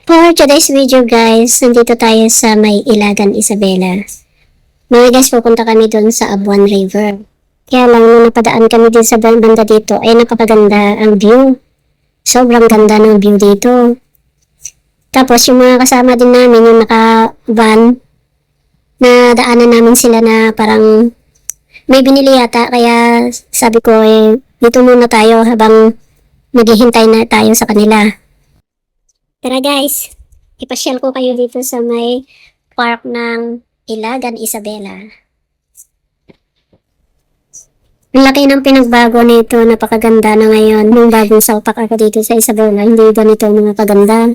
For today's video guys, nandito tayo sa may Ilagan, Isabela. Mga guys, pupunta kami doon sa Abuan River. Kaya lang nung napadaan kami din sa banda dito, ay napakaganda ang view. Sobrang ganda ng view dito. Tapos yung mga kasama din namin, yung naka-van, na daanan namin sila na parang may binili yata. Kaya sabi ko dito muna tayo habang naghihintay na tayo sa kanila. Tara guys, ipasyal ko kayo dito sa may park ng Ilagan, Isabela. Ang laki ng pinagbago nito, napakaganda na ngayon. Nung bagong salpak ako dito sa Isabela, hindi ganito mga kaganda.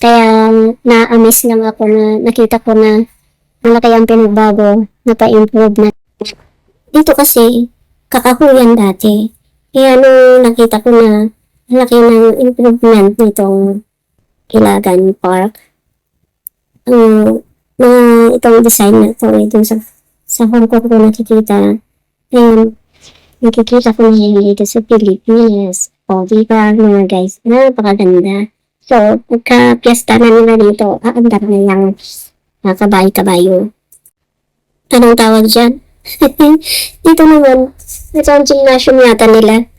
Kaya na-amaze lang ako na nakita ko na malaki ang pinagbago, napa-improve na. Dito kasi, kakahuyan dati. Kaya nung nakita ko na laki ng improvement nitong Ilagan Park. Mga itong design na ito, itong sa Hong Kong ko nakikita. Ayun, nakikita ko na dito sa Pilipinas. O, diba mga guys, napakaganda. So, pagka-piyesta na nila dito, aandar na yung kabayo-kabayo. Anong tawag dyan? Dito naman, ito ang gymnasium yata nila.